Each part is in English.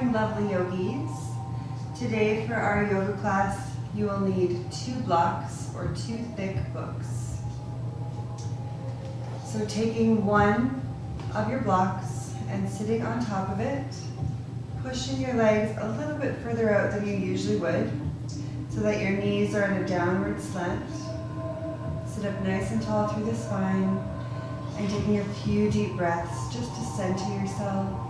morning, lovely yogis. Today for our yoga class, you will need 2 blocks or 2 thick books. So taking one of your blocks and sitting on top of it, pushing your legs a little bit further out than you usually would, so that your knees are in a downward slant. Sit up nice and tall through the spine, and taking a few deep breaths just to center yourself.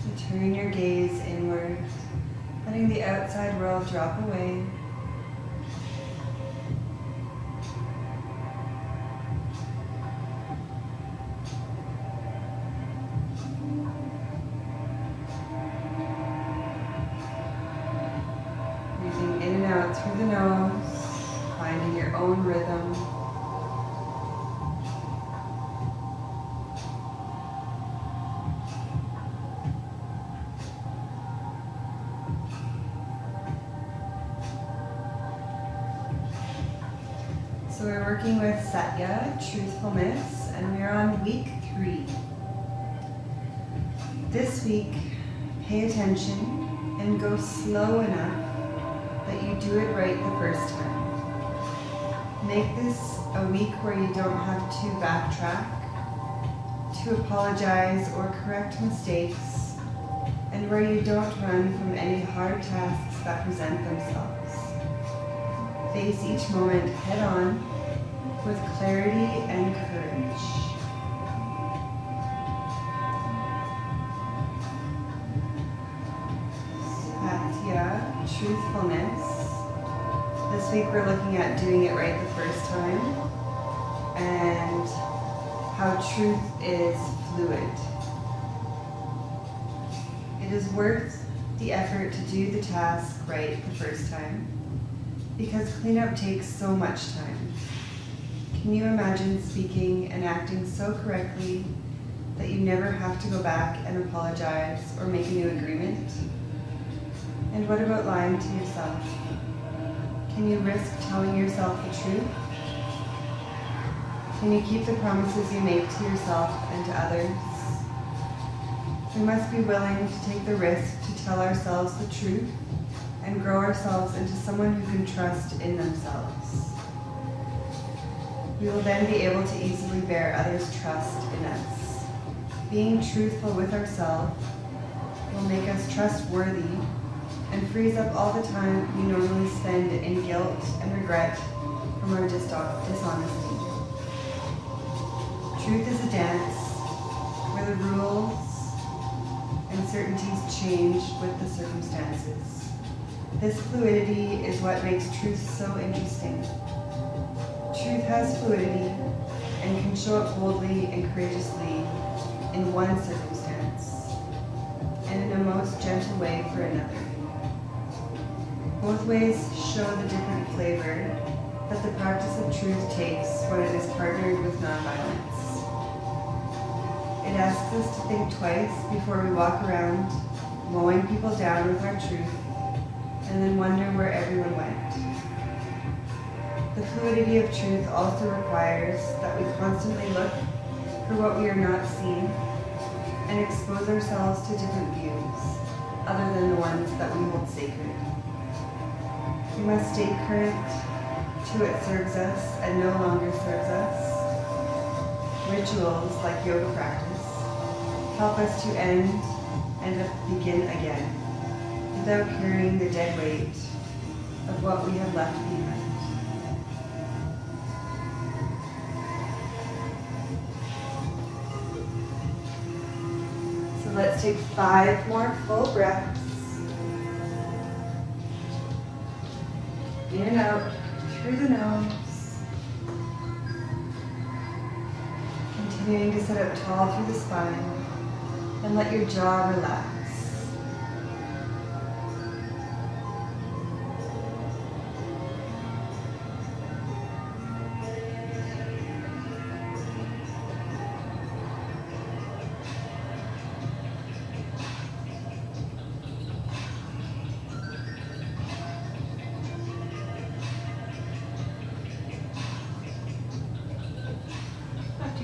So turn your gaze inward, letting the outside world drop away. Breathing in and out through the nose, finding your own rhythm. So we're working with Satya, Truthfulness, and we're on week 3. This week, pay attention and go slow enough that you do it right the first time. Make this a week where you don't have to backtrack, to apologize or correct mistakes, and where you don't run from any hard tasks that present themselves. Face each moment head on with clarity and courage. Satya, Truthfulness. This week we're looking at doing it right the first time and how truth is fluid. It is worth the effort to do the task right the first time because cleanup takes so much time. Can you imagine speaking and acting so correctly that you never have to go back and apologize or make a new agreement? And what about lying to yourself? Can you risk telling yourself the truth? Can you keep the promises you make to yourself and to others? We must be willing to take the risk to tell ourselves the truth and grow ourselves into someone who can trust in themselves. We will then be able to easily bear others' trust in us. Being truthful with ourselves will make us trustworthy and frees up all the time we normally spend in guilt and regret from our dishonesty. Truth is a dance where the rules and certainties change with the circumstances. This fluidity is what makes truth so interesting. Truth has fluidity and can show up boldly and courageously in one circumstance and in a most gentle way for another. Both ways show the different flavor that the practice of truth takes when it is partnered with nonviolence. It asks us to think twice before we walk around mowing people down with our truth and then wonder where everyone went. The fluidity of truth also requires that we constantly look for what we are not seeing and expose ourselves to different views other than the ones that we hold sacred. We must stay current to what serves us and no longer serves us. Rituals like yoga practice help us to end and begin again without carrying the dead weight of what we have left behind. So let's take 5 more full breaths. In and out through the nose. Continuing to sit up tall through the spine and let your jaw relax.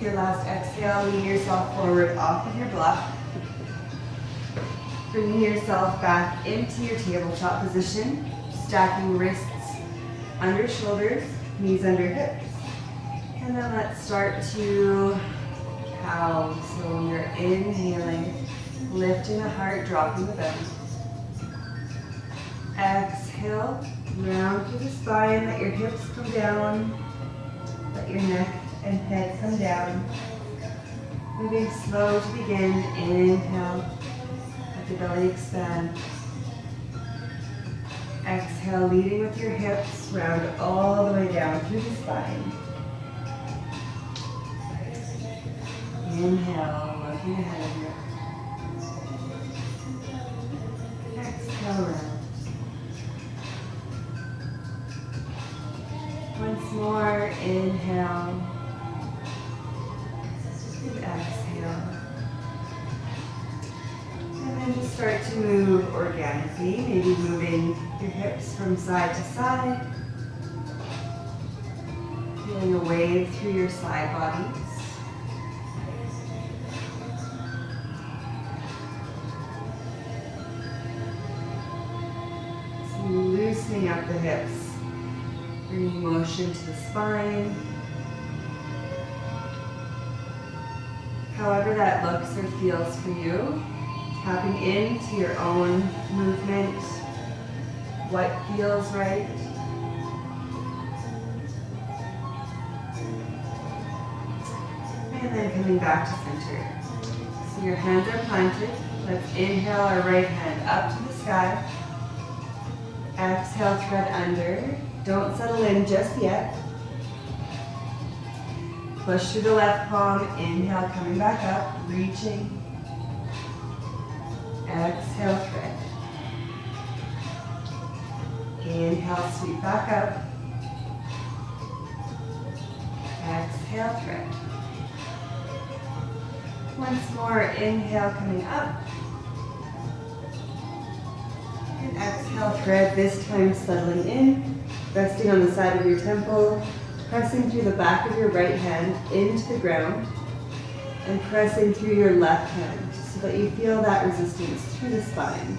Your last exhale, lean yourself forward off of your block. Bringing yourself back into your tabletop position, stacking wrists under shoulders, knees under hips. And then let's start to cow. So when you're inhaling, lifting the heart, dropping the belly. Exhale, round through the spine, let your hips come down, let your neck and head come down. Moving slow to begin, inhale, let the belly expand. Exhale, leading with your hips, round all the way down through the spine. Inhale, looking ahead of you. Exhale, round. Once more, inhale. And exhale. And then just start to move organically, maybe moving your hips from side to side. Feeling a wave through your side bodies. So loosening up the hips. Bringing motion to the spine. However that looks or feels for you, tapping into your own movement, what feels right. And then coming back to center. So your hands are planted. Let's inhale our right hand up to the sky. Exhale, thread under. Don't settle in just yet. Push through the left palm, inhale, coming back up, reaching. Exhale, thread. Inhale, sweep back up. Exhale, thread. Once more, inhale, coming up. And exhale, thread, this time settling in. Resting on the side of your temple, pressing through the back of your right hand into the ground, and pressing through your left hand so that you feel that resistance through the spine.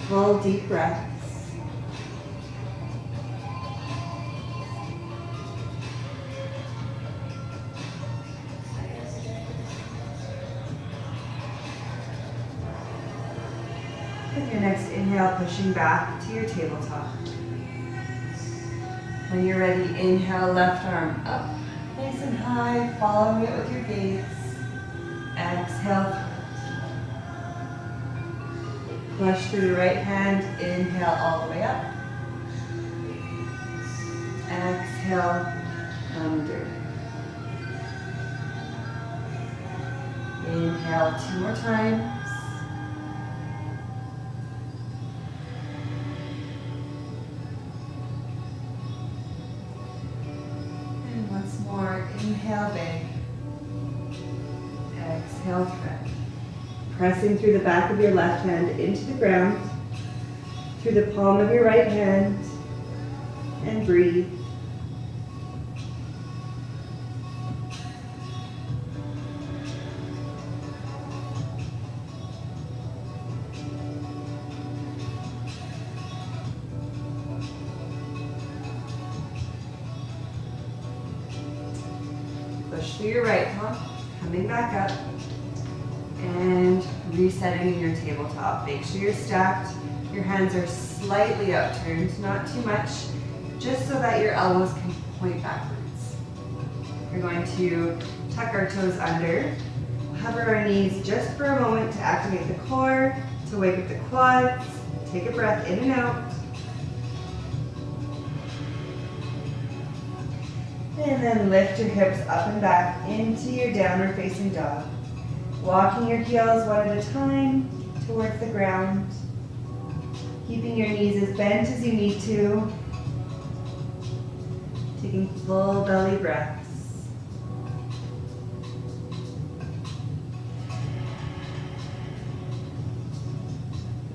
Full deep breaths. With your next inhale, pushing back to your tabletop. When you're ready, inhale, left arm up, nice and high, following it with your gaze. Exhale. Push through the right hand, inhale all the way up. Exhale, under. Inhale 2 more times. Inhale, big. Exhale, thread. Pressing through the back of your left hand into the ground, through the palm of your right hand, and breathe. Push through your right palm, coming back up, and resetting in your tabletop. Make sure you're stacked. Your hands are slightly upturned, not too much, just so that your elbows can point backwards. We're going to tuck our toes under, hover our knees just for a moment to activate the core, to wake up the quads. Take a breath in and out. And then lift your hips up and back into your downward facing dog. Walking your heels one at a time towards the ground. Keeping your knees as bent as you need to. Taking full belly breaths.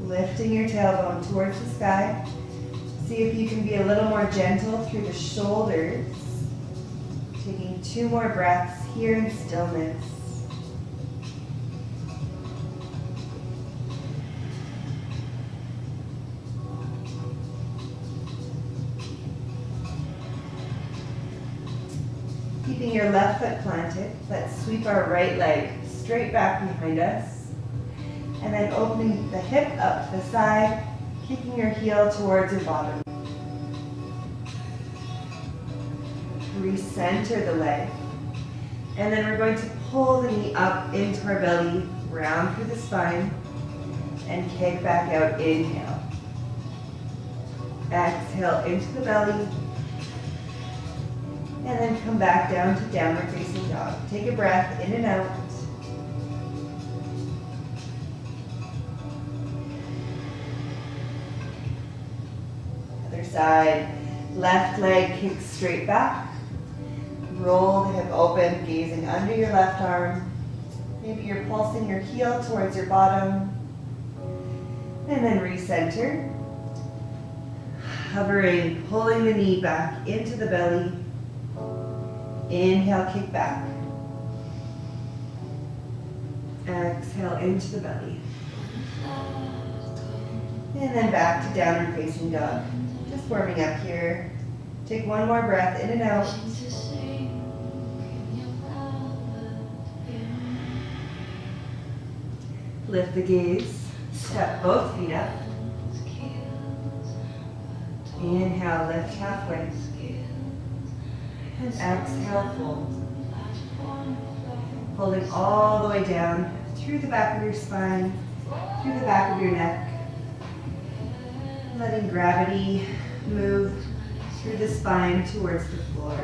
Lifting your tailbone towards the sky. See if you can be a little more gentle through the shoulders. Taking 2 more breaths here in stillness. Keeping your left foot planted, let's sweep our right leg straight back behind us. And then opening the hip up to the side, kicking your heel towards your bottom. Recenter the leg. And then we're going to pull the knee up into our belly, round through the spine, and kick back out. Inhale. Exhale into the belly. And then come back down to downward facing dog. Take a breath in and out. Other side. Left leg kicks straight back. Roll the hip open, gazing under your left arm. Maybe you're pulsing your heel towards your bottom. And then recenter. Hovering, pulling the knee back into the belly. Inhale, kick back. Exhale into the belly. And then back to downward facing dog. Just warming up here. Take 1 more breath in and out. Lift the gaze. Step both feet up. Inhale, lift halfway. And exhale, fold. Holding all the way down through the back of your spine, through the back of your neck. Letting gravity move through the spine towards the floor.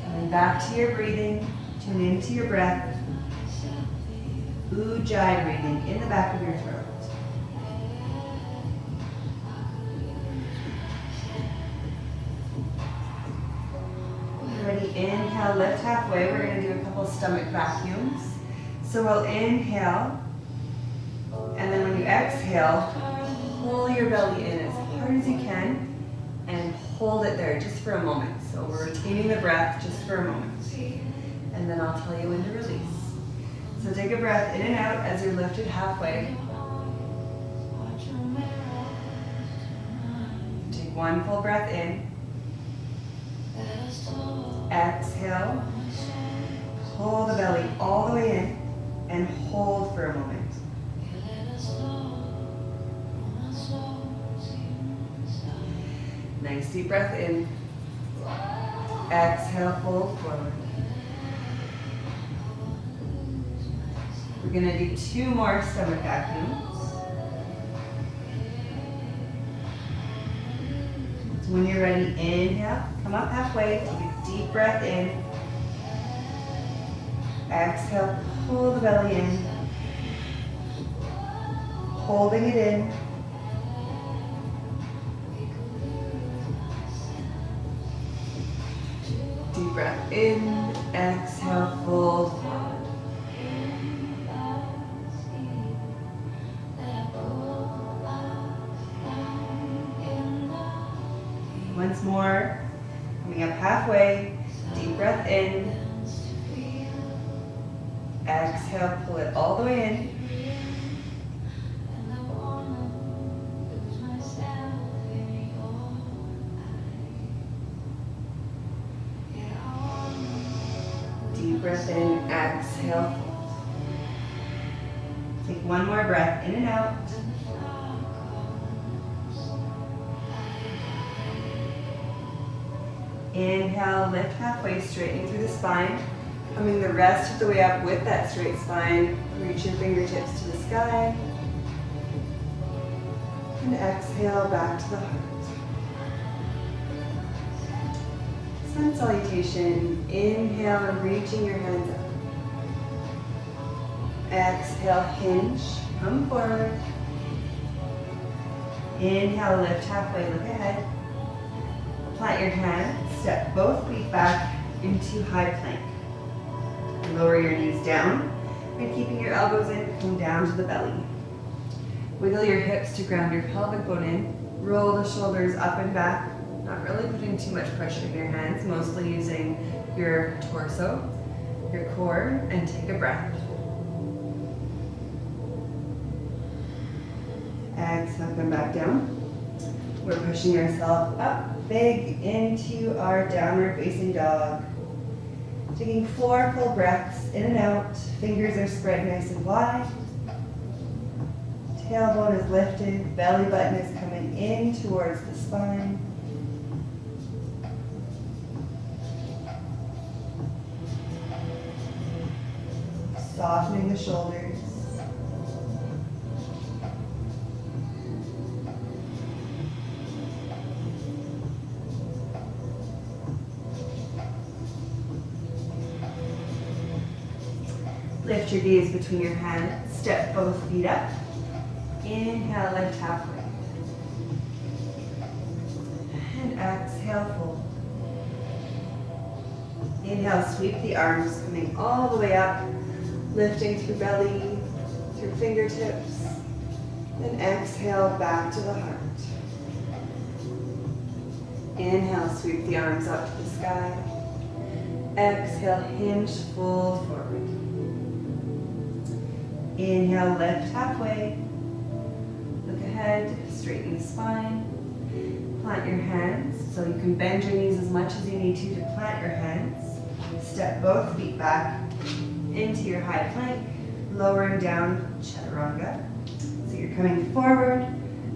Coming back to your breathing, tune into your breath. Ujjayi breathing in the back of your throat. Ready, inhale, lift halfway. We're going to do a couple stomach vacuums. So we'll inhale, and then when you exhale, pull your belly in as hard as you can and hold it there just for a moment. So we're retaining the breath just for a moment. And then I'll tell you when to release. So take a breath in and out as you're lifted halfway. Take 1 full breath in. Exhale. Pull the belly all the way in and hold for a moment. Nice deep breath in. Exhale, fold forward. We're going to do 2 more stomach vacuums. So when you're ready, inhale, come up halfway, take a deep breath in. Exhale, pull the belly in. Holding it in. Deep breath in, exhale, fold forward. Once more, coming up halfway, deep breath in. Exhale, pull it all the way in. Deep breath in, exhale, fold. Take 1 more breath in and out. Inhale, lift halfway, straightening through the spine. Coming the rest of the way up with that straight spine. Reach your fingertips to the sky. And exhale back to the heart. Sun salutation. Inhale, reaching your hands up. Exhale, hinge, come forward. Inhale, lift halfway, look ahead. Plant your hands, step both feet back into high plank. Lower your knees down and keeping your elbows in, come down to the belly. Wiggle your hips to ground your pelvic bone in. Roll the shoulders up and back, not really putting too much pressure in your hands, mostly using your torso, your core, and take a breath. Exhale, come back down. We're pushing ourselves up big into our downward facing dog. Taking 4 full breaths in and out. Fingers are spread nice and wide. Tailbone is lifted. Belly button is coming in towards the spine. Softening the shoulders. Lift your gaze between your hands, step both feet up. Inhale, lift halfway. And exhale, fold. Inhale, sweep the arms, coming all the way up, lifting through belly, through fingertips. Then exhale, back to the heart. Inhale, sweep the arms up to the sky. Exhale, hinge, fold forward. Inhale, lift halfway. Look ahead, straighten the spine. Plant your hands, so you can bend your knees as much as you need to plant your hands. Step both feet back into your high plank, lowering down, chaturanga. So you're coming forward,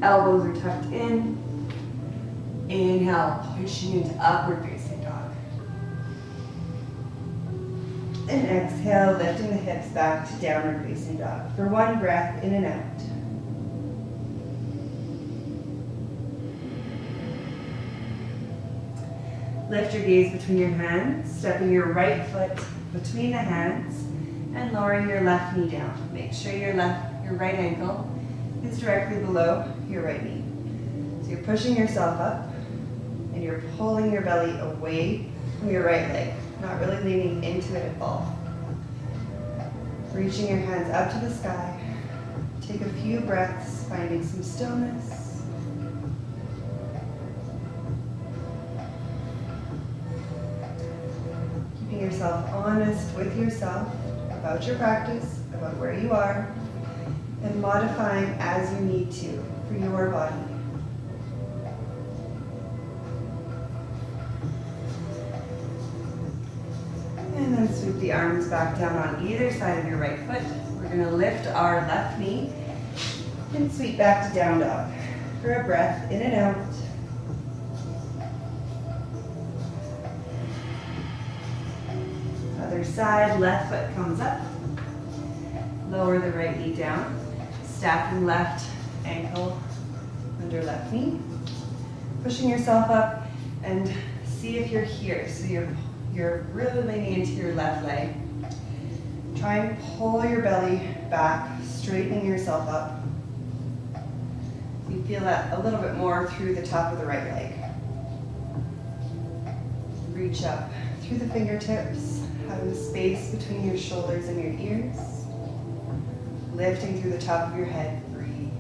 elbows are tucked in. Inhale, pushing into upward facing dog. And exhale, lifting the hips back to downward facing dog. For 1 breath, in and out. Lift your gaze between your hands, stepping your right foot between the hands and lowering your left knee down. Make sure your right ankle is directly below your right knee. So you're pushing yourself up and you're pulling your belly away from your right leg. Not really leaning into it at all. Reaching your hands up to the sky. Take a few breaths, finding some stillness. Keeping yourself honest with yourself about your practice, about where you are, and modifying as you need to for your body. And then sweep the arms back down on either side of your right foot. We're going to lift our left knee and sweep back to down dog. For a breath, in and out. Other side, left foot comes up. Lower the right knee down. Stacking left ankle under left knee. Pushing yourself up and see if you're here. So you're really leaning into your left leg. Try and pull your belly back, straightening yourself up. You feel that a little bit more through the top of the right leg. Reach up through the fingertips, having space between your shoulders and your ears. Lifting through the top of your head, breathe.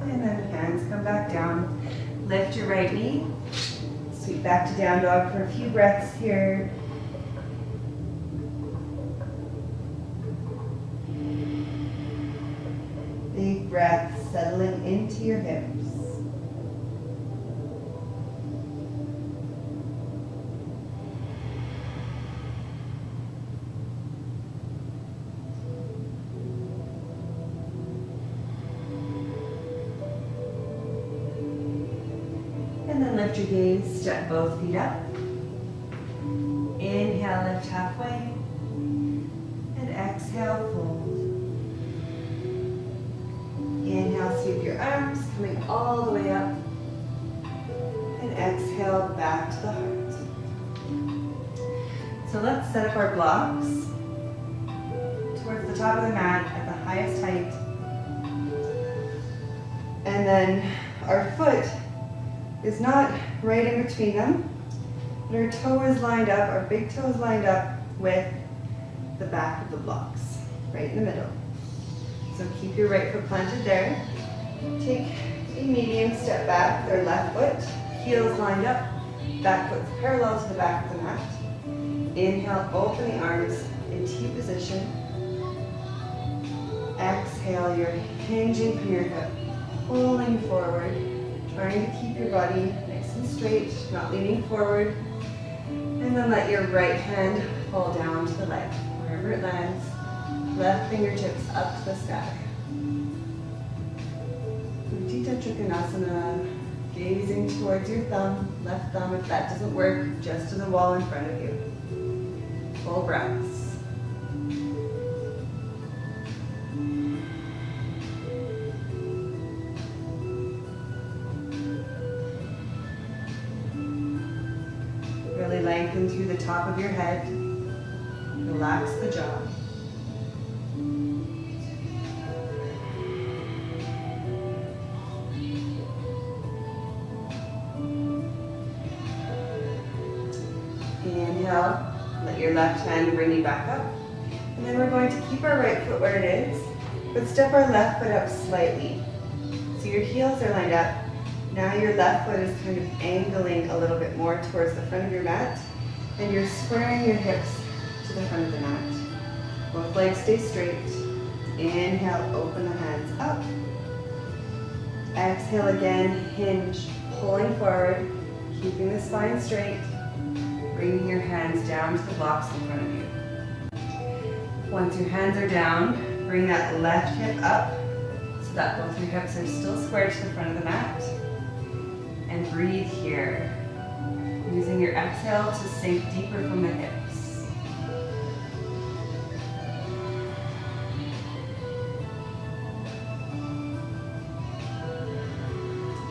And then hands come back down. Lift your right knee. Sweep back to down dog for a few breaths here. Big breath, settling into your hips. And then lift your gaze, step both feet up. Inhale, lift halfway. And exhale, fold. Inhale, sweep your arms, coming all the way up. And exhale, back to the heart. So let's set up our blocks towards the top of the mat at the highest height. then our foot is not right in between them, but our toe is lined up, our big toe is lined up with the back of the blocks, right in the middle. So keep your right foot planted there. Take a medium step back, our left foot, heels lined up, back foot's parallel to the back of the mat. Inhale, open the arms in T position. Exhale, you're hinging from your hip, pulling forward, trying to keep your body nice and straight, not leaning forward. And then let your right hand fall down to the leg, wherever it lands. Left fingertips up to the sky. Utthita Trikonasana, gazing towards your thumb, left thumb. If that doesn't work, just to the wall in front of you. Full breaths. Really lengthen through the top of your head. Relax the jaw. Inhale, let your left hand bring you back up. And then we're going to keep our right foot where it is, but step our left foot up slightly. So your heels are lined up. Now your left foot is kind of angling a little bit more towards the front of your mat, and you're squaring your hips to the front of the mat. Both legs stay straight. Inhale, open the hands up. Exhale again, hinge, pulling forward, keeping the spine straight. Bringing your hands down to the blocks in front of you. Once your hands are down, bring that left hip up so that both your hips are still squared to the front of the mat. And breathe here, using your exhale to sink deeper from the hips.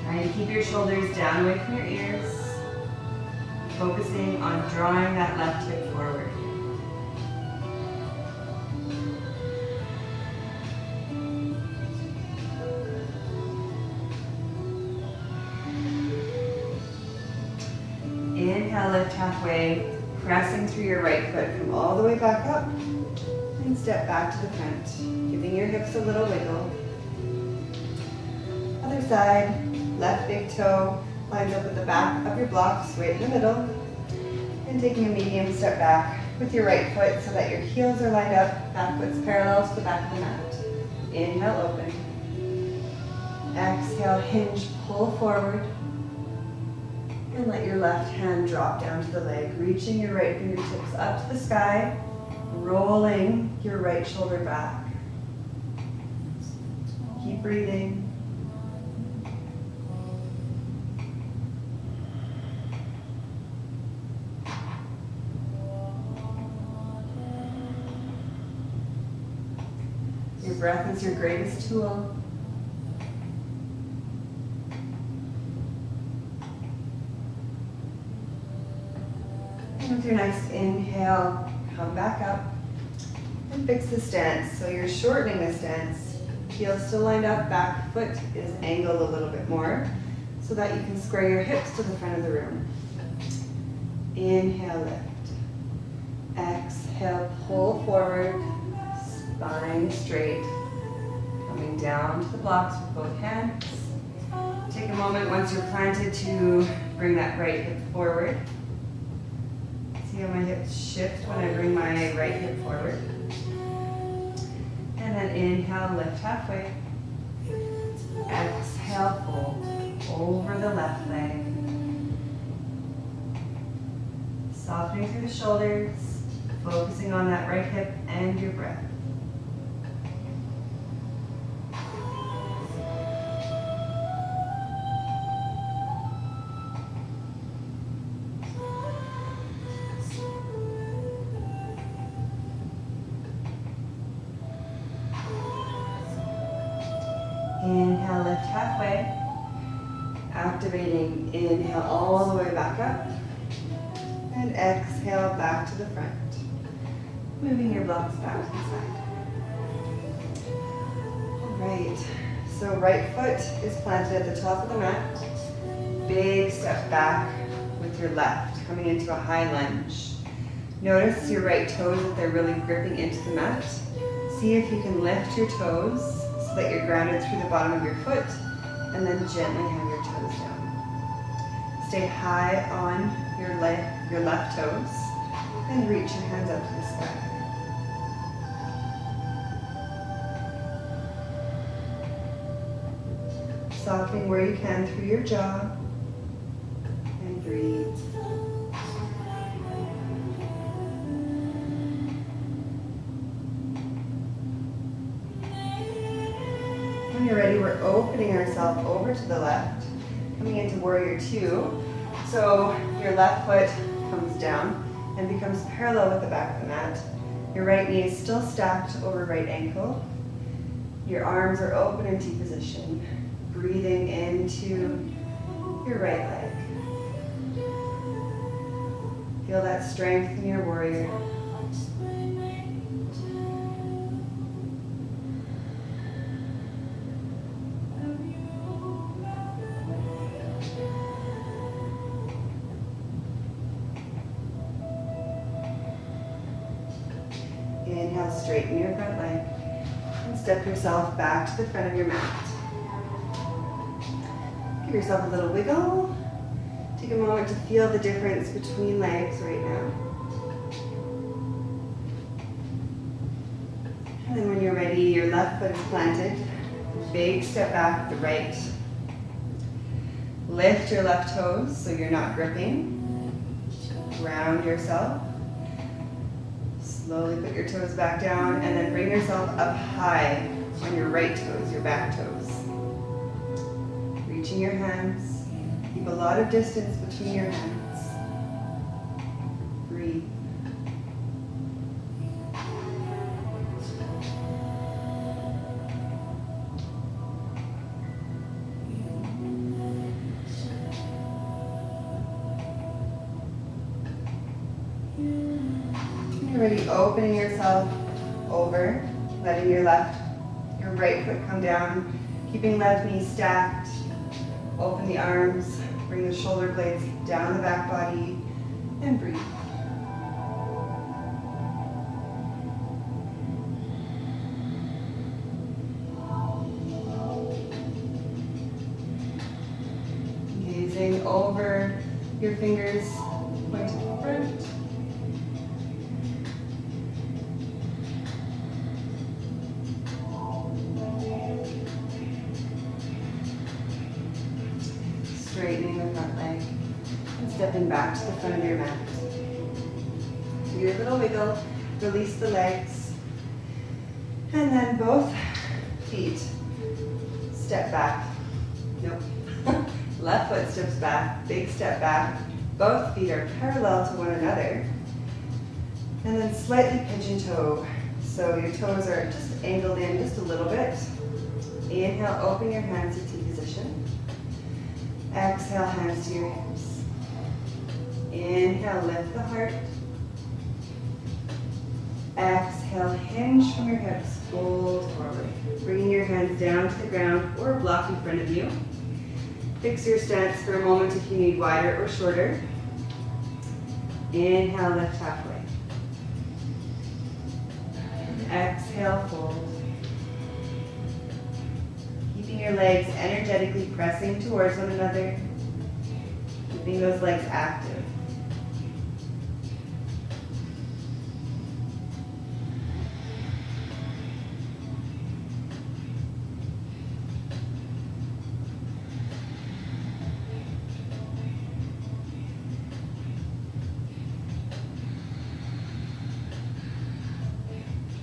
Try to keep your shoulders down away from your ears. Focusing on drawing that left hip forward. Inhale, lift halfway, pressing through your right foot. Come all the way back up and step back to the front, giving your hips a little wiggle. Other side, left big toe lines up with the back of your blocks, right in the middle, and taking a medium step back with your right foot so that your heels are lined up, back foot's parallel to the back of the mat. Inhale, open. Exhale, hinge, pull forward, and let your left hand drop down to the leg, reaching your right fingertips up to the sky, rolling your right shoulder back. Keep breathing. Your breath is your greatest tool. And with your next inhale, come back up and fix the stance. So you're shortening the stance. Heels still lined up, back foot is angled a little bit more so that you can square your hips to the front of the room. Inhale, lift. Exhale, pull forward. Spine straight, coming down to the blocks with both hands. Take a moment once you're planted to bring that right hip forward. See how my hips shift when I bring my right hip forward. And then inhale, lift halfway. Exhale, fold over the left leg. Softening through the shoulders, focusing on that right hip and your breath. Inhale, lift halfway. Activating, inhale all the way back up. And exhale back to the front. Moving your blocks back to the side. All right, So right foot is planted at the top of the mat. Big step back with your left, coming into a high lunge. Notice your right toes, if they're really gripping into the mat. See if you can lift your toes so that you're grounded through the bottom of your foot, and then gently have your toes down. Stay high on your left toes, and reach your hands up to the sky. Softening where you can through your jaw, and breathe. When you're ready, we're opening ourselves over to the left, coming into warrior two. So your left foot comes down and becomes parallel with the back of the mat. Your right knee is still stacked over right ankle. Your arms are open in T position. Breathing into your right leg. Feel that strength in your warrior. Inhale, straighten your front leg and step yourself back to the front of your mat. Give yourself a little wiggle. Take a moment to feel the difference between legs right now. And then when you're ready, your left foot is planted. Big step back with the right. Lift your left toes so you're not gripping. Ground yourself. Slowly put your toes back down and then bring yourself up high on your right toes, your back toes. Reaching your hands. Keep a lot of distance between your hands. Breathe. When you're ready, opening yourself over, letting your right foot come down, keeping left knee stacked. Open the arms, bring the shoulder blades down the back body, and breathe. Gazing over your fingers, point to the front. Straightening the front leg and stepping back to the front of your mat. Do your little wiggle, release the legs, and then both feet step back. Nope. Left foot steps back, big step back. Both feet are parallel to one another. And then slightly pigeon toe. So your toes are just angled in just a little bit. Inhale, open your hands to T position. Exhale, hands to your hips. Inhale, lift the heart. Exhale, hinge from your hips, fold forward. Bringing your hands down to the ground or block in front of you. Fix your stance for a moment if you need wider or shorter. Inhale, lift halfway. Exhale, fold. Keeping your legs energetically pressing towards one another. Keeping those legs active.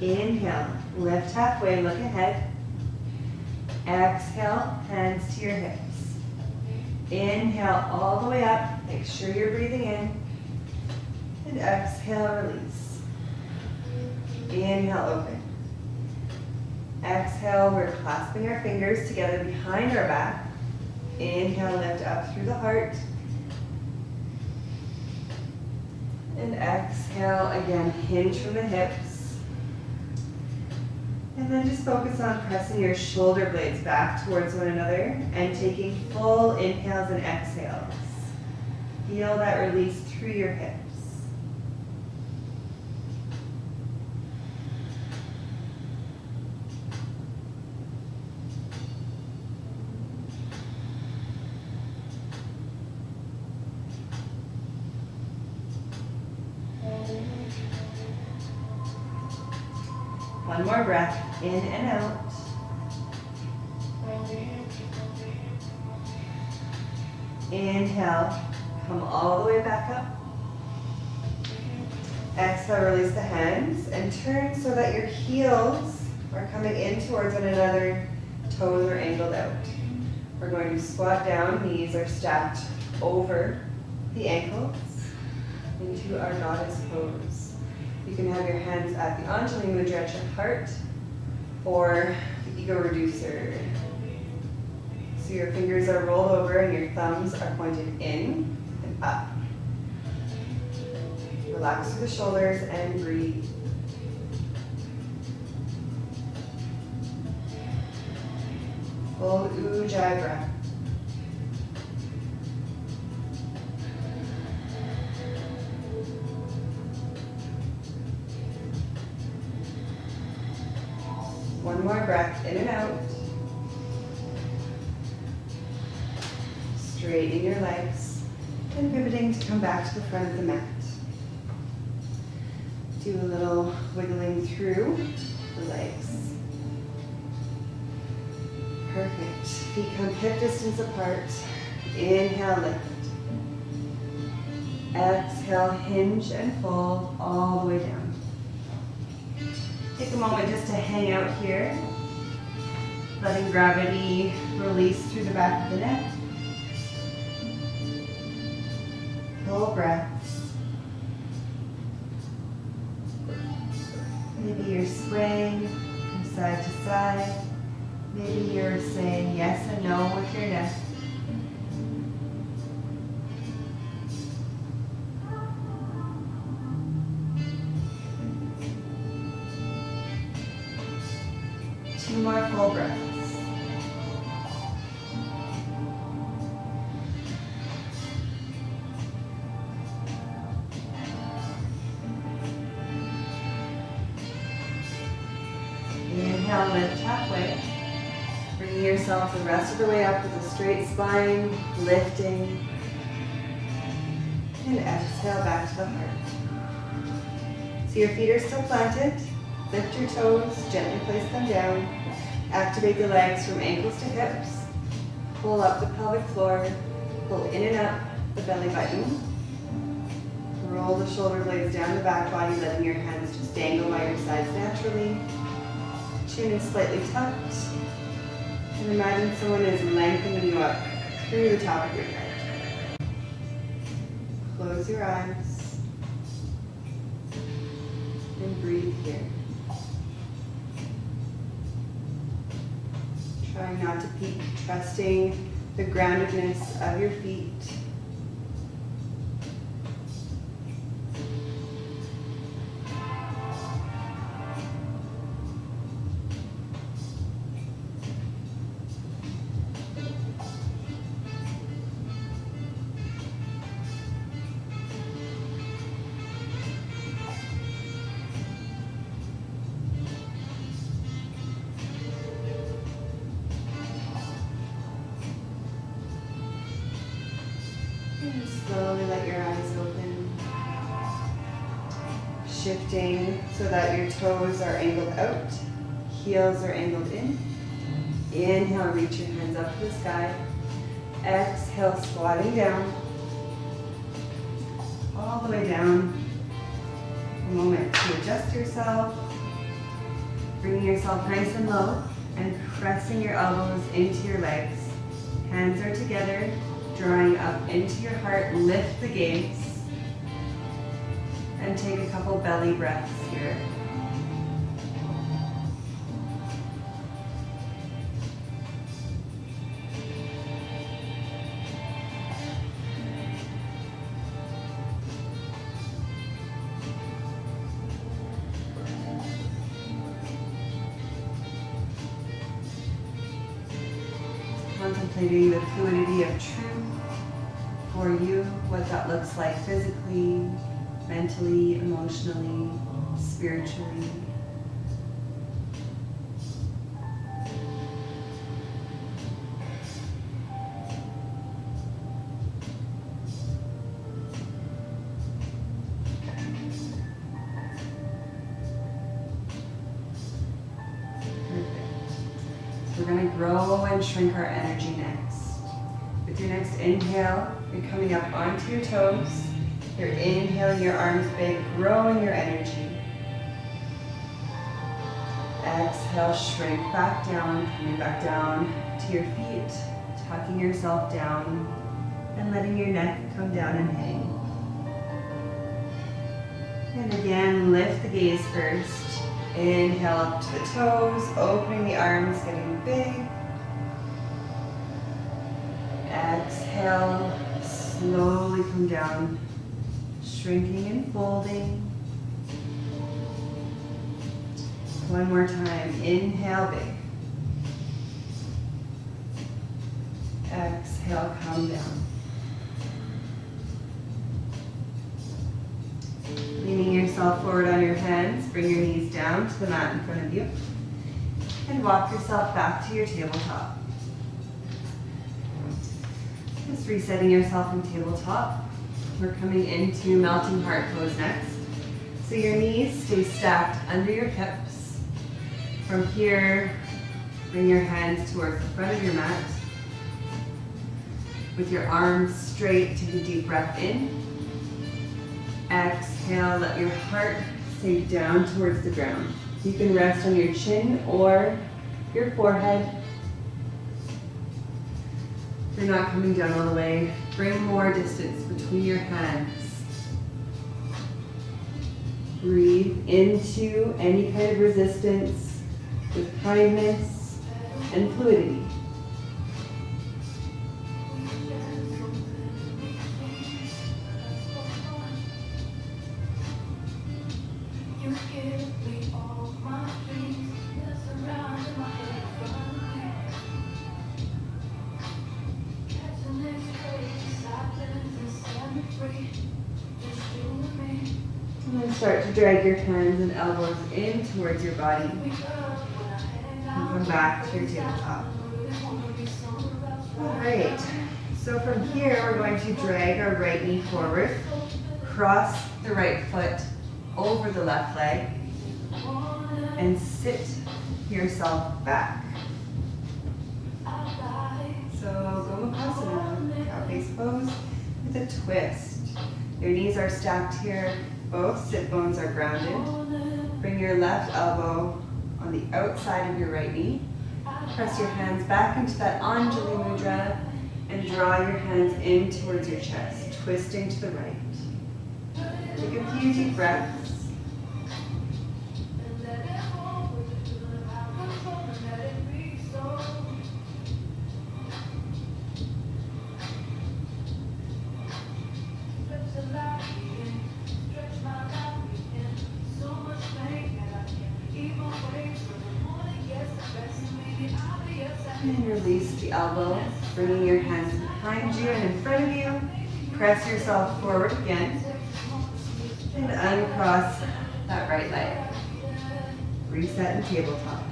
Inhale, lift halfway, look ahead. Exhale, hands to your hips. Inhale all the way up, make sure you're breathing in. And exhale, release. Inhale, open. Exhale, we're clasping our fingers together behind our back. Inhale, lift up through the heart. And exhale, again, hinge from the hips. And then just focus on pressing your shoulder blades back towards one another and taking full inhales and exhales. Feel that release through your hips. One more breath, in and out. Inhale, come all the way back up. Exhale, release the hands and turn so that your heels are coming in towards one another, toes are angled out. We're going to squat down, knees are stacked over the ankles into our goddess pose. You can have your hands at the Anjali Mudra at your heart or the ego reducer. So your fingers are rolled over and your thumbs are pointed in and up. Relax through the shoulders and breathe. Full Ujjayi breath. One more breath, in and out. Straighten your legs and pivoting to come back to the front of the mat. Do a little wiggling through the legs. Perfect. Feet come hip distance apart. Inhale, lift. Exhale, hinge and fold all the way down. Take a moment just to hang out here, letting gravity release through the back of the neck. Full breaths. Maybe you're swaying from side to side. Maybe you're saying yes and no with your neck. Two more full breaths. Inhale, lift halfway. Bringing yourself the rest of the way up with a straight spine, lifting. And exhale back to the heart. So your feet are still planted. Lift your toes, gently place them down. Activate the legs from ankles to hips. Pull up the pelvic floor. Pull in and up the belly button. Roll the shoulder blades down the back body, letting your hands just dangle by your sides naturally. Chin is slightly tucked. And imagine someone is lengthening you up through the top of your head. Close your eyes. And breathe here. Trying not to peek, trusting the groundedness of your feet. And slowly let your eyes open. Shifting so that your toes are angled out, heels are angled in. Inhale, reach your hands up to the sky. Exhale, squatting down. All the way down. A moment to adjust yourself. Bringing yourself nice and low and pressing your elbows into your legs. Hands are together, drawing up into your heart. Lift the gaze. And take a couple belly breaths here. contemplating the fluidity of truth for you, what that looks like physically, mentally, emotionally, spiritually. We're going to grow and shrink our energy next. With your next inhale, you're coming up onto your toes. You're inhaling your arms big, growing your energy. Exhale, shrink back down, coming back down to your feet, tucking yourself down and letting your neck come down and hang. And again, lift the gaze first. Inhale up to the toes, opening the arms, getting big. Exhale, slowly come down, shrinking and folding. One more time, inhale big. Exhale, come down. Leaning yourself forward on your hands, bring your knees down to the mat in front of you. And walk yourself back to your tabletop. Just resetting yourself from tabletop. We're coming into melting heart pose next. So your knees stay stacked under your hips. From here, bring your hands towards the front of your mat. With your arms straight, take a deep breath in. Exhale, let your heart sink down towards the ground. You can rest on your chin or your forehead. If you're not coming down all the way, bring more distance between your hands. Breathe into any kind of resistance with kindness and fluidity. And then start to drag your hands and elbows in towards your body. And come back to your tabletop. Alright, so from here we're going to drag our right knee forward, cross the right foot over the left leg, and sit yourself back. So Gomukhasana, cow face pose with a twist. Your knees are stacked here, both sit bones are grounded. Bring your left elbow on the outside of your right knee. Press your hands back into that Anjali Mudra and draw your hands in towards your chest, twisting to the right. Take a few deep breaths. And release the elbow, bringing your hands behind you and in front of you. Press yourself forward again. And uncross that right leg. Reset and tabletop.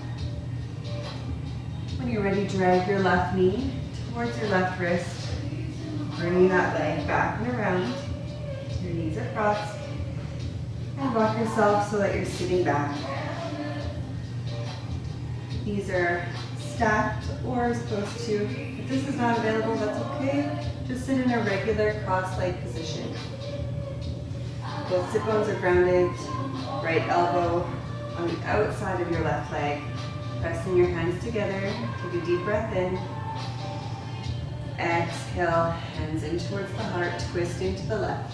When you're ready, drag your left knee towards your left wrist. Bringing that leg back and around. Your knees are crossed. And rock yourself so that you're sitting back. Knees are stacked or as close to. If this is not available, that's okay. Just sit in a regular cross-leg position. Both sit bones are grounded. Right elbow on the outside of your left leg. Pressing your hands together. Take a deep breath in. Exhale, hands in towards the heart, twisting to the left.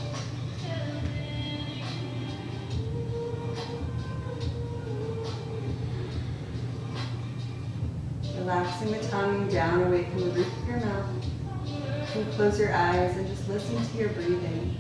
Relaxing the tongue down away from the roof of your mouth. You can close your eyes and just listen to your breathing.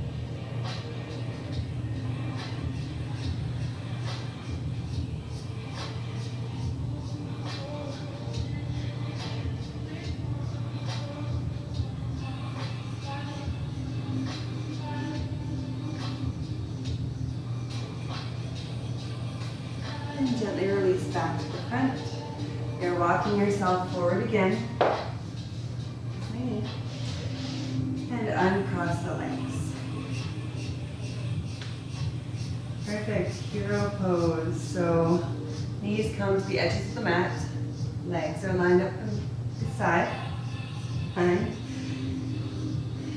back to the front. You're walking yourself forward again. And uncross the legs. Perfect, hero pose. So knees come to the edges of the mat. Legs are lined up on the side. Fine.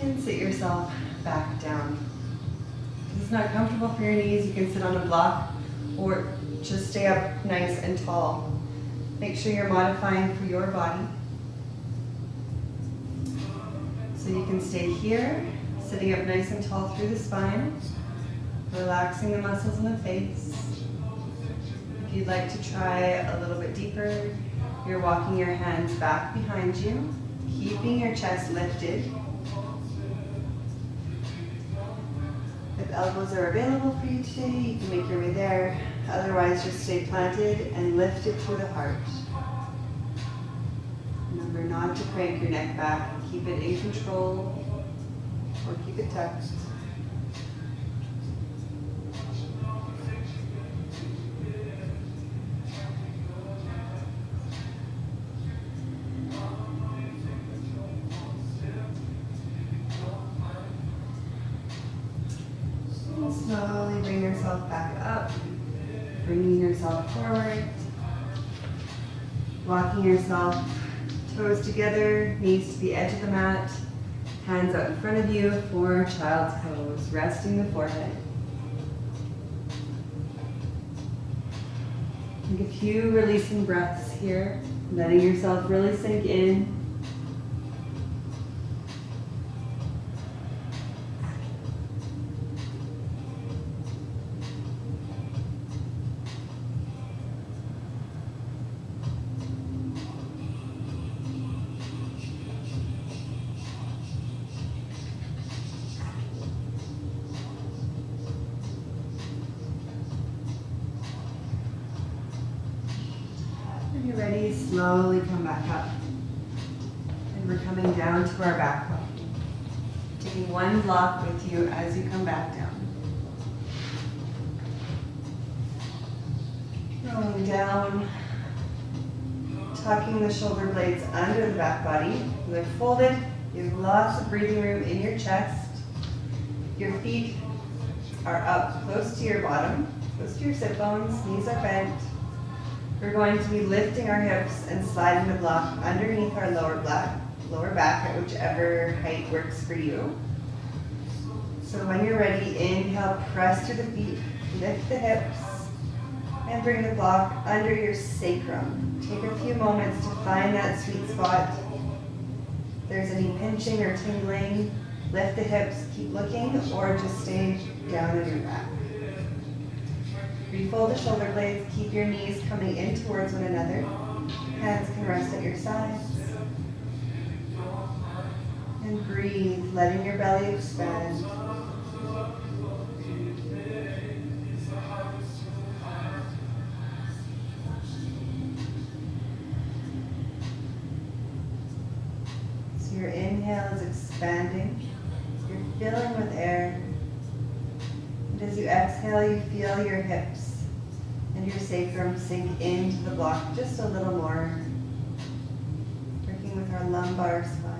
And sit yourself back down. If it's not comfortable for your knees, you can sit on a block or just stay up nice and tall. Make sure you're modifying for your body. So you can stay here, sitting up nice and tall through the spine, relaxing the muscles in the face. If you'd like to try a little bit deeper, you're walking your hands back behind you, keeping your chest lifted. If elbows are available for you today, you can make your way there. Otherwise, just stay planted and lift it through the heart. Remember not to crank your neck back. Keep it in control or keep it tucked. And slowly bring yourself back up, bringing yourself forward, walking yourself toes together, knees to the edge of the mat, hands out in front of you for child's pose, resting the forehead. Take a few releasing breaths here, letting yourself really sink in. When you're ready, slowly come back up. And we're coming down to our back body. Taking one block with you as you come back down. Rolling down, tucking the shoulder blades under the back body. They're folded. You have lots of breathing room in your chest. Your feet are up close to your bottom, close to your sit bones. Knees are bent. We're going to be lifting our hips and sliding the block underneath our lower back at whichever height works for you. So when you're ready, inhale, press through the feet, lift the hips, and bring the block under your sacrum. Take a few moments to find that sweet spot. If there's any pinching or tingling, lift the hips, keep looking, or just stay down on your back. Refold the shoulder blades, keep your knees coming in towards one another. Hands can rest at your sides. And breathe, letting your belly expand. So your inhale is expanding. You're filling with air. And as you exhale, you feel your hips and your sacrum sink into the block just a little more, working with our lumbar spine.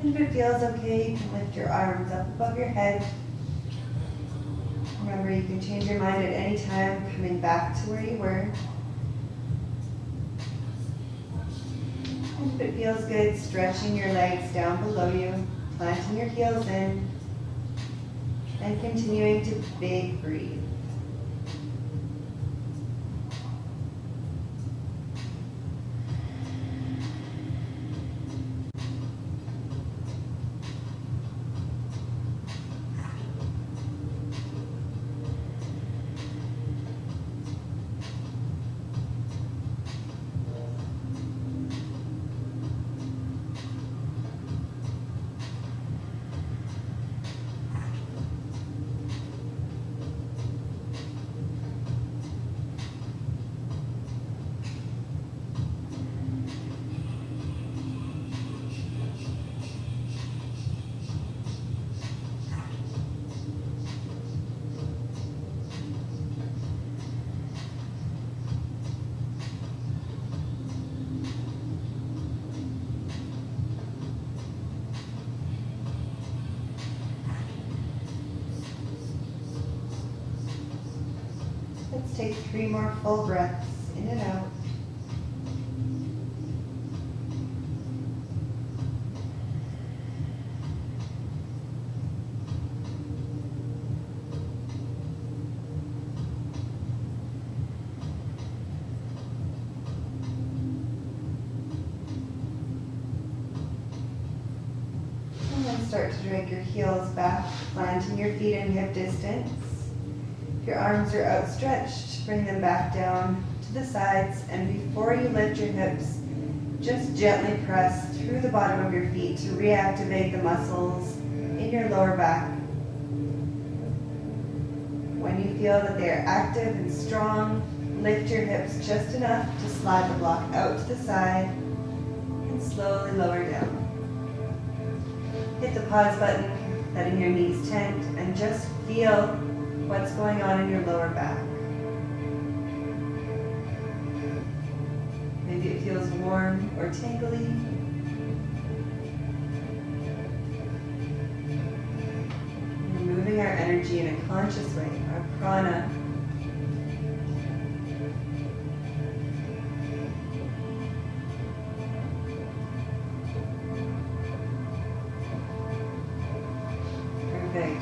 And if it feels okay, you can lift your arms up above your head. Remember, you can change your mind at any time, coming back to where you were. And if it feels good, stretching your legs down below you, planting your heels in, and continuing to big breathe. Let's take 3 more full breaths in and out. Start to drag your heels back, planting your feet in hip distance. If your arms are outstretched, bring them back down to the sides, and before you lift your hips, just gently press through the bottom of your feet to reactivate the muscles in your lower back. When you feel that they are active and strong, lift your hips just enough to slide the block out to the side and slowly lower down. Hit the pause button, letting your knees tent, and just feel what's going on in your lower back. Maybe it feels warm or tingly. We're moving our energy in a conscious way, our prana.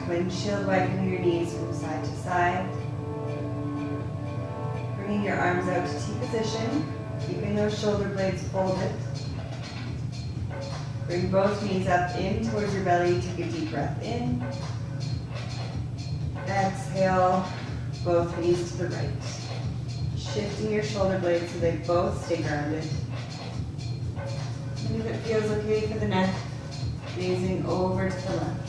Windshield wiping your knees from side to side. Bringing your arms out to T position, keeping those shoulder blades folded. Bring both knees up in towards your belly. Take a deep breath in. Exhale, both knees to the right. Shifting your shoulder blades so they both stay grounded. And if it feels okay for the neck, gazing over to the left.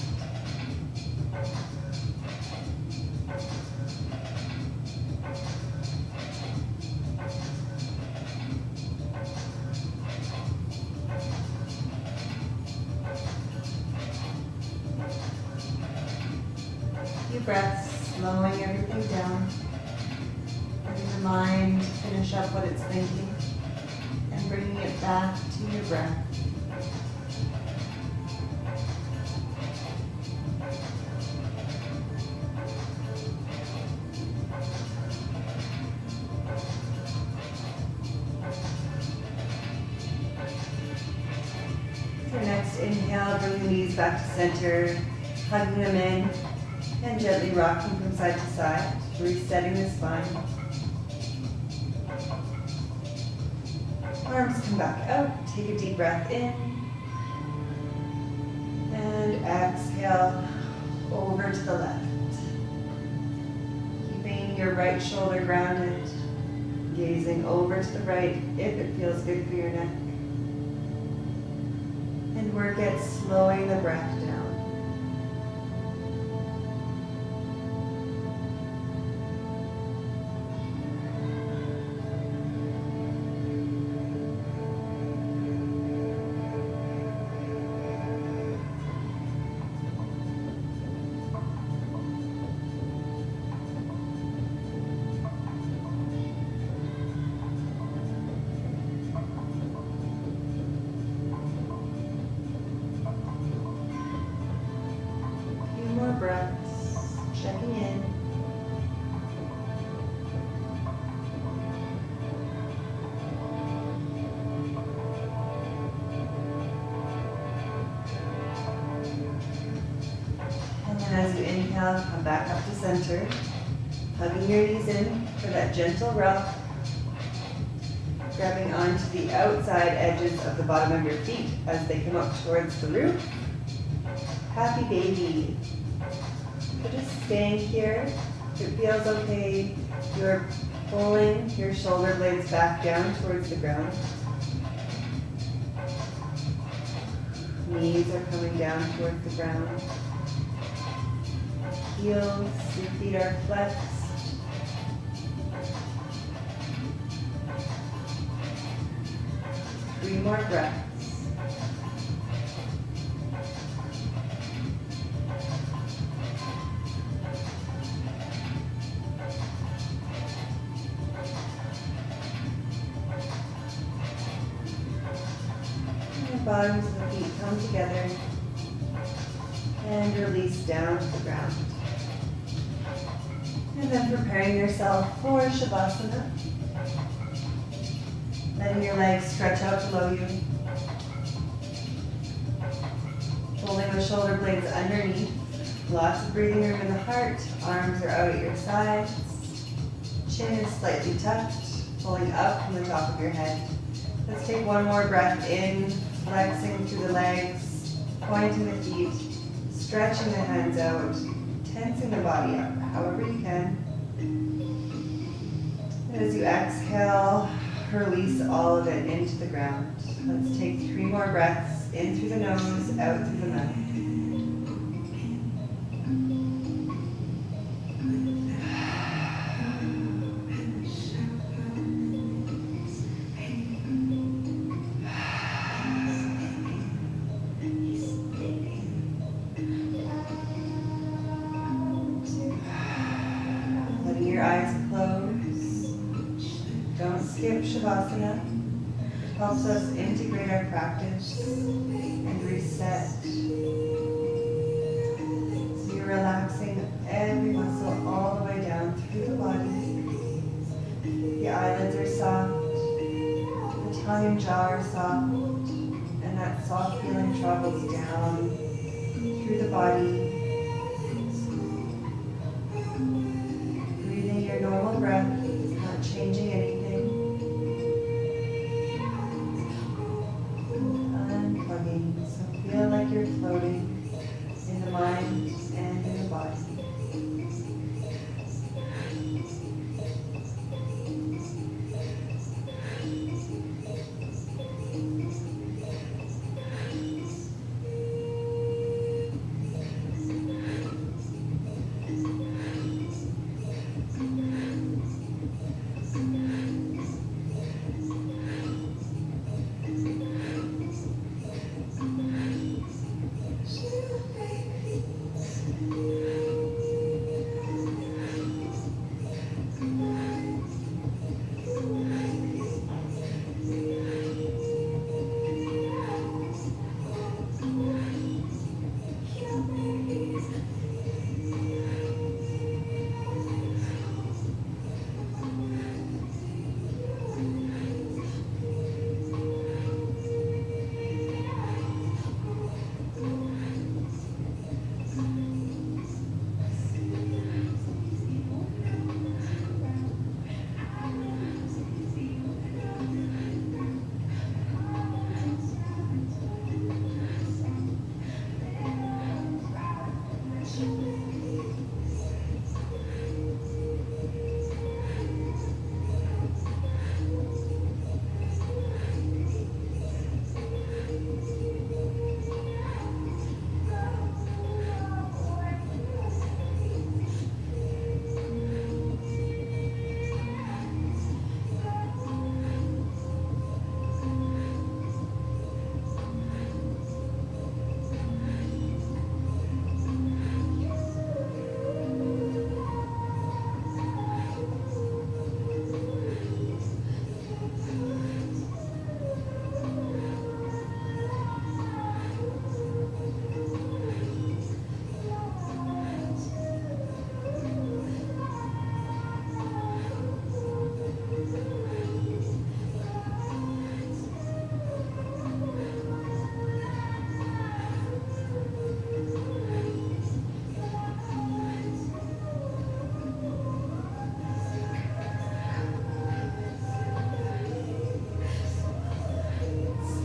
Breaths, slowing everything down, letting the mind finish up what it's thinking, and bringing it back to your breath. Your next inhale, bring the knees back to center, hugging them in. And gently rocking from side to side, resetting the spine. Arms come back out, take a deep breath in. And exhale over to the left. Keeping your right shoulder grounded, gazing over to the right if it feels good for your neck. And work at slowing the breath down. Breaths, checking in. And then as you inhale, come back up to center, hugging your knees in for that gentle rock, grabbing onto the outside edges of the bottom of your feet as they come up towards the roof. Happy baby. So just staying here. If it feels okay, you're pulling your shoulder blades back down towards the ground. Knees are coming down towards the ground. Heels, your feet are flexed. Three more breaths. Bottoms of the feet come together and release down to the ground. And then preparing yourself for Shavasana. Letting your legs stretch out below you. Holding the shoulder blades underneath. Lots of breathing room in the heart. Arms are out at your sides. Chin is slightly tucked, pulling up from the top of your head. Let's take one more breath in, flexing through the legs, pointing the feet, stretching the hands out, tensing the body up, however you can. And as you exhale, release all of it into the ground. Let's take 3 more breaths, in through the nose, out through the mouth. Your eyes close. Don't skip Shavasana. It helps us integrate our practice and reset. So you're relaxing every muscle all the way down through the body. The eyelids are soft. The tongue and jaw are soft. And that soft feeling travels down through the body. Normal breath, not changing anything. Unplugging, so feel like you're floating in the mind and in the body.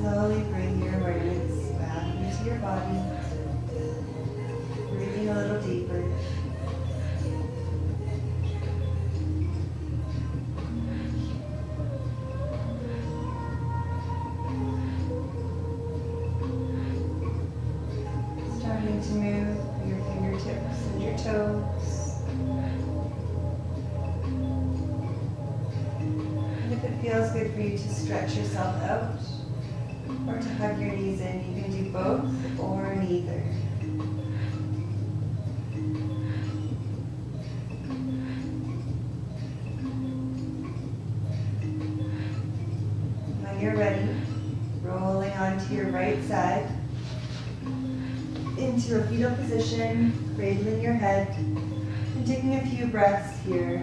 Slowly bring your awareness back into your body, breathing a little deeper. Starting to move your fingertips and your toes. And if it feels good for you to stretch yourself out, or to hug your knees in, you can do both or neither. When you're ready, rolling onto your right side, into a fetal position, cradling your head, and taking a few breaths here.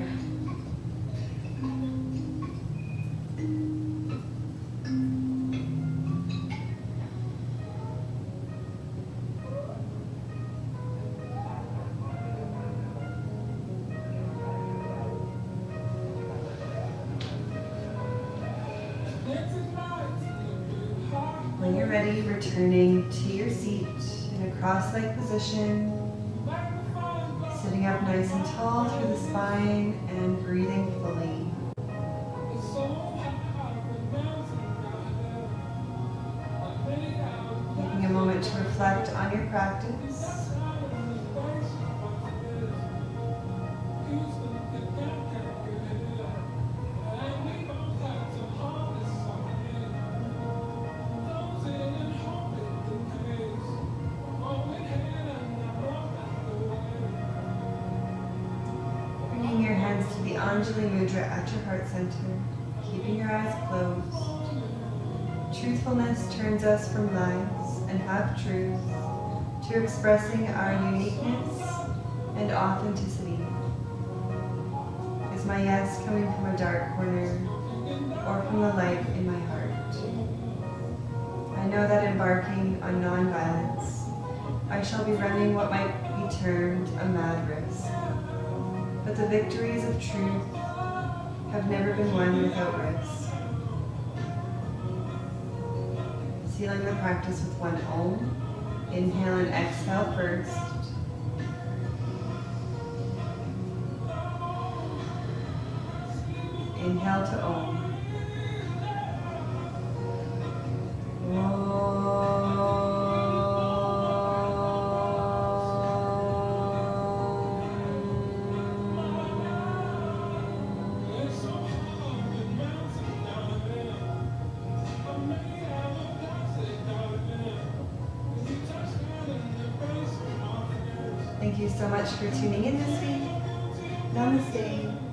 When you're ready, returning to your seat in a cross-legged position, sitting up nice and tall through the spine and breathing fully. Taking a moment to reflect on your practice. Bringing your hands to the Anjali Mudra at your heart center, keeping your eyes closed. Truthfulness turns us from lies and half-truths to expressing our uniqueness and authenticity. Is my yes coming from a dark corner or from the light in my heart? I know that embarking on non-violence, I shall be running what might be termed a mad risk. But the victories of truth have never been won without risk. Sealing the practice with one Om. Inhale and exhale first. Inhale to Om. Thank you so much for tuning in this week. Namaste.